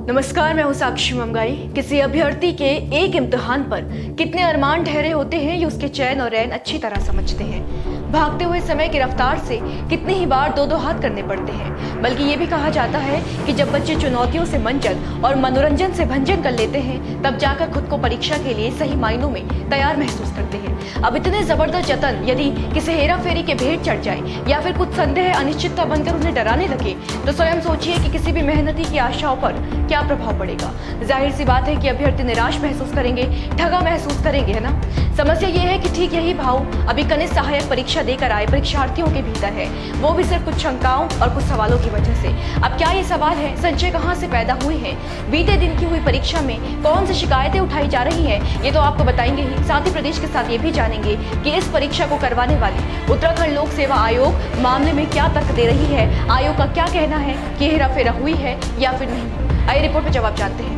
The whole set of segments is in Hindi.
नमस्कार, मैं हूं साक्षी ममगाई। किसी अभ्यर्थी के एक इम्तिहान पर कितने अरमान ठहरे होते हैं, ये उसके चैन और रैन अच्छी तरह समझते हैं। भागते हुए समय की रफ्तार से कितनी ही बार दो दो हाथ करने पड़ते हैं। बल्कि ये भी कहा जाता है कि जब बच्चे चुनौतियों से मंचन और मनोरंजन से भंजन कर लेते हैं, तब जाकर खुद को परीक्षा के लिए सही मायनों में तैयार महसूस करते हैं। अब इतने जबरदस्त जतन यदि किसी हेरा फेरी के भेंट चढ़ जाए या फिर कुछ संदेह अनिश्चितता बनकर उन्हें डराने लगे, तो स्वयं सोचिए कि किसी भी मेहनती की आशाओं पर क्या प्रभाव पड़ेगा। जाहिर सी बात है कि अभ्यर्थी निराश महसूस करेंगे, ठगा महसूस करेंगे, है ना। समस्या ये है कि ठीक यही भाव अभी कनिष्ठ सहायक परीक्षा देकर आए परीक्षार्थियों के भीतर है, वो भी सिर्फ कुछ शंकाओं और कुछ सवालों की वजह से। अब क्या ये सवाल है, संशय कहाँ से पैदा हुए हैं, बीते दिन की हुई परीक्षा में कौन सी शिकायतें उठाई जा रही हैं, ये तो आपको बताएंगे ही। साथ ही प्रदेश के साथ ये भी जानेंगे कि इस परीक्षा को करवाने वाली उत्तराखंड लोक सेवा आयोग मामले में क्या तर्क दे रही है, आयोग का क्या कहना है कि हेराफेरा हुई है या फिर नहीं। आइए रिपोर्ट में जवाब जानते हैं।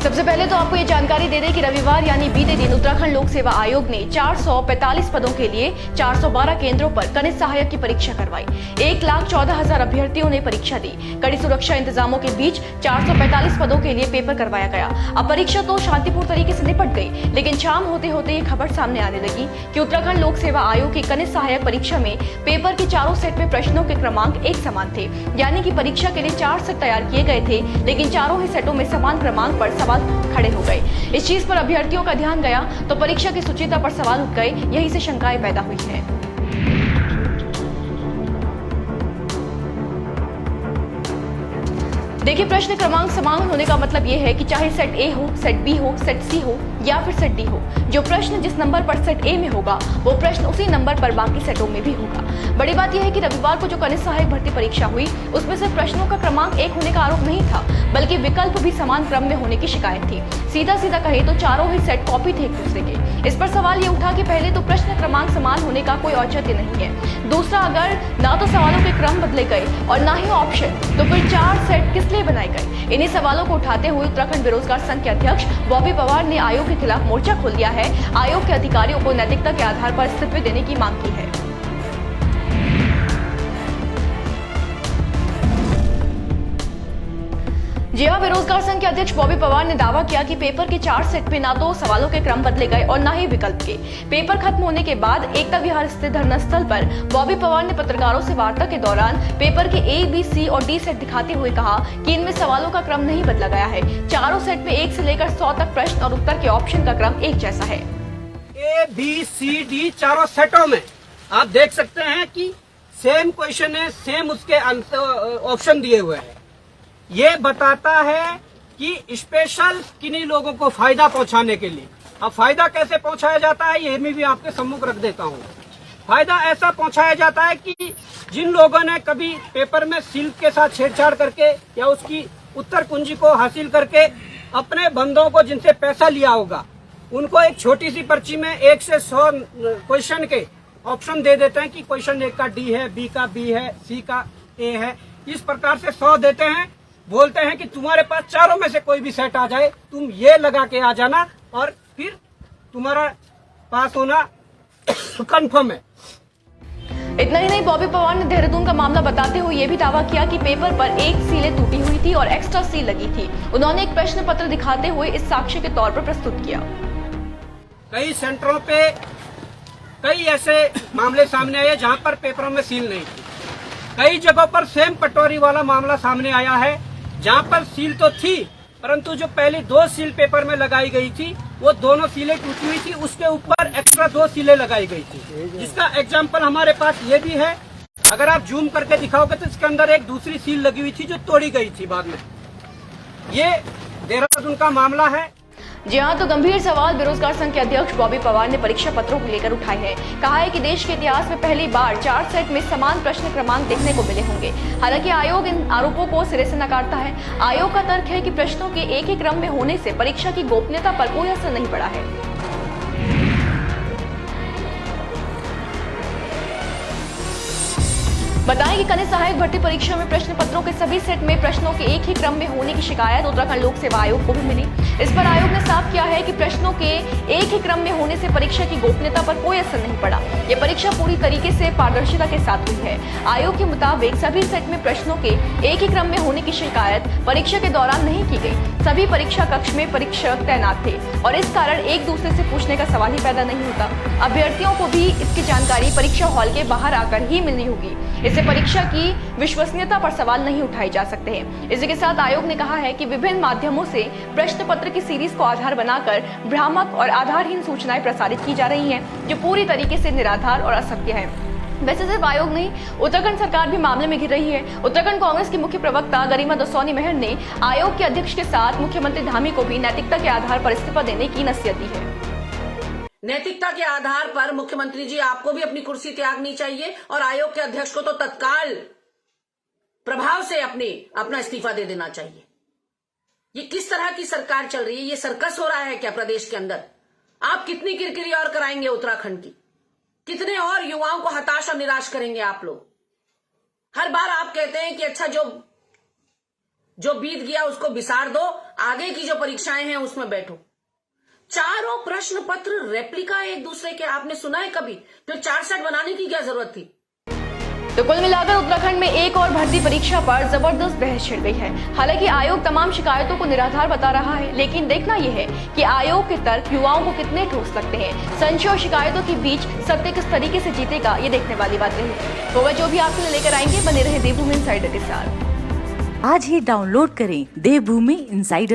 सबसे पहले तो आपको ये जानकारी दे दें कि रविवार यानी बीते दिन उत्तराखंड लोक सेवा आयोग ने 445 पदों के लिए 412 केंद्रों पर कनिष्ठ सहायक की परीक्षा करवाई। 1,14,000 अभ्यर्थियों ने परीक्षा दी। कड़ी सुरक्षा इंतजामों के बीच 445 पदों के लिए पेपर करवाया गया। अब परीक्षा तो शांतिपूर्ण तरीके से निपट गई, लेकिन शाम होते होते ये खबर सामने आने लगी कि उत्तराखंड लोक सेवा आयोग की कनिष्ठ सहायक परीक्षा में पेपर के चारों सेट में प्रश्नों के क्रमांक एक समान थे। यानी कि परीक्षा के लिए 4 सेट तैयार किए गए थे, लेकिन चारों ही सेटों में समान क्रमांक पर सवाल खड़े हो गए। इस चीज पर अभ्यर्थियों का ध्यान गया तो परीक्षा की शुचिता पर सवाल उठ गए। यही से शंकाएं पैदा हुई हैं। देखिए, प्रश्न क्रमांक समान होने का मतलब यह है कि चाहे सेट ए हो, सेट बी हो, सेट सी हो या फिर सेट डी हो, जो प्रश्न जिस नंबर पर सेट ए में होगा वो प्रश्न उसी नंबर पर बाकी सेटों में भी होगा। बड़ी बात यह है कि रविवार को जो कनिष्ठ सहायक भर्ती परीक्षा हुई, उसमें सिर्फ प्रश्नों का क्रमांक एक होने का आरोप नहीं था, बल्कि विकल्प भी समान क्रम में होने की शिकायत थी। सीधा सीधा कहे तो चारों ही सेट कॉपी थे एक दूसरे के। इस पर सवाल ये उठा कि पहले तो प्रश्न क्रमांक समान होने का कोई औचित्य नहीं है। दूसरा, अगर ना तो सवालों के क्रम बदले गए और ना ही ऑप्शन, तो फिर 4 सेट किस लिए बनाए गए। इन्हीं सवालों को उठाते हुए उत्तराखंड बेरोजगार संघ के अध्यक्ष बॉबी पवार ने आयोग के खिलाफ मोर्चा खोल दिया है। आयोग के अधिकारियों को नैतिकता के आधार पर इस्तीफे देने की मांग की है। जी हां, बेरोजगार संघ के अध्यक्ष बॉबी पवार ने दावा किया कि पेपर के 4 सेट में ना तो सवालों के क्रम बदले गए और ना ही विकल्प के। पेपर खत्म होने के बाद एकता विहार स्थित धरना स्थल पर बॉबी पवार ने पत्रकारों से वार्ता के दौरान पेपर के ए, बी, सी और डी सेट दिखाते हुए कहा कि इनमें सवालों का क्रम नहीं बदला गया है। चारों सेट में 1 से लेकर 100 तक प्रश्न और उत्तर के ऑप्शन का क्रम एक जैसा है। ए, बी, सी, डी चारों सेटों में आप देख सकते हैं कि सेम क्वेश्चन है, सेम उसके ऑप्शन दिए हुए हैं। ये बताता है कि स्पेशल किन्हीं लोगों को फायदा पहुंचाने के लिए। अब फायदा कैसे पहुंचाया जाता है, ये मैं भी आपके सम्मुख रख देता हूं। फायदा ऐसा पहुंचाया जाता है कि जिन लोगों ने कभी पेपर में सिल्क के साथ छेड़छाड़ करके या उसकी उत्तर कुंजी को हासिल करके अपने बंदों को जिनसे पैसा लिया होगा, उनको एक छोटी सी पर्ची में 1 से 100 क्वेश्चन के ऑप्शन दे देते हैं कि क्वेश्चन 1 का डी है, बी का बी है, सी का ए है। इस प्रकार से 100 देते हैं, बोलते हैं कि तुम्हारे पास चारों में से कोई भी सेट आ जाए, तुम ये लगा के आ जाना और फिर तुम्हारा पास होना कंफर्म है। इतना ही नहीं, बॉबी पवार ने देहरादून का मामला बताते हुए ये भी दावा किया कि पेपर पर 1 सीलें टूटी हुई थी और एक्स्ट्रा सील लगी थी। उन्होंने एक प्रश्न पत्र दिखाते हुए इस साक्ष्य के तौर पर प्रस्तुत किया। कई सेंटरों पे कई ऐसे मामले सामने आए जहां पर पेपरों में सील नहीं थी। कई जगहों पर सेम पटोरी वाला मामला सामने आया है जहां पर सील तो थी, परंतु जो पहली 2 सील पेपर में लगाई गई थी वो दोनों सीलें टूटी हुई थी, उसके ऊपर एक्स्ट्रा 2 सीलें लगाई गई थी। जिसका एग्जाम्पल हमारे पास ये भी है। अगर आप जूम करके दिखाओगे तो इसके अंदर एक दूसरी सील लगी हुई थी जो तोड़ी गई थी बाद में। ये देहरादून का मामला है। जी हाँ, तो गंभीर सवाल बेरोजगार संघ के अध्यक्ष बॉबी पवार ने परीक्षा पत्रों को लेकर उठाए हैं। कहा है कि देश के इतिहास में पहली बार 4 सेट में समान प्रश्न क्रमांक देखने को मिले होंगे। हालांकि आयोग इन आरोपों को सिरे से नकारता है। आयोग का तर्क है कि प्रश्नों के एक ही क्रम में होने से परीक्षा की गोपनीयता पर कोई असर नहीं पड़ा है। बताएं कि कनिष्ठ सहायक भर्ती परीक्षा में प्रश्न पत्रों के सभी सेट में प्रश्नों के एक ही क्रम में होने की शिकायत उत्तराखंड लोक सेवा आयोग को भी मिली। इस पर आयोग ने साफ किया है कि प्रश्नों के एक ही क्रम में होने से परीक्षा की गोपनीयता पर कोई असर नहीं पड़ा। ये परीक्षा पूरी तरीके से पारदर्शिता के साथ हुई है। आयोग के मुताबिक सभी सेट में प्रश्नों के एक ही क्रम में होने की शिकायत परीक्षा के दौरान नहीं की गई। सभी परीक्षा कक्ष में परीक्षक तैनात थे और इस कारण एक दूसरे से पूछने का सवाल ही पैदा नहीं होता। अभ्यर्थियों को भी इसकी जानकारी परीक्षा हॉल के बाहर आकर ही मिलनी होगी। इससे परीक्षा की विश्वसनीयता पर सवाल नहीं उठाए जा सकते हैं। इसी के साथ आयोग ने कहा है कि विभिन्न माध्यमों से प्रश्न पत्र की सीरीज को आधार बनाकर भ्रामक और आधारहीन सूचनाएं प्रसारित की जा रही हैं, जो पूरी तरीके से निराधार और असत्य है। वैसे सिर्फ आयोग नहीं, उत्तराखंड सरकार भी मामले में घिर रही है। उत्तराखंड कांग्रेस की मुख्य प्रवक्ता गरिमा दसौनी महर ने आयोग के अध्यक्ष के साथ मुख्यमंत्री धामी को भी नैतिकता के आधार पर इस्तीफा देने की नसीहत दी है। नैतिकता के आधार पर मुख्यमंत्री जी आपको भी अपनी कुर्सी त्यागनी चाहिए और आयोग के अध्यक्ष को तो तत्काल प्रभाव से अपना इस्तीफा दे देना चाहिए। ये किस तरह की सरकार चल रही है? ये सर्कस हो रहा है क्या प्रदेश के अंदर? आप कितनी किरकिरी और कराएंगे उत्तराखंड की? कितने और युवाओं को हताश और निराश करेंगे आप लोग? हर बार आप कहते हैं कि अच्छा जो बीत गया उसको बिसार दो, आगे की जो परीक्षाएं हैं उसमें बैठो। चारों प्रश्न पत्र रेप्लिका एक दूसरे के, आपने सुना है कभी? तो 4 सेट बनाने की क्या जरूरत थी? तो कुल मिलाकर उत्तराखंड में एक और भर्ती परीक्षा पर जबरदस्त बहस छिड़ गई है। हालांकि आयोग तमाम शिकायतों को निराधार बता रहा है, लेकिन देखना यह है कि आयोग के तर्क युवाओं को कितने ठोस लगते हैं। संशय और शिकायतों के बीच सत्य किस तरीके से जीतेगा, ये देखने वाली बात रही। तो वह जो भी आपके लिए लेकर आएंगे, बने रहे देवभूमि इनसाइडर के साथ। आज ही डाउनलोड करें देवभूमि इनसाइडर।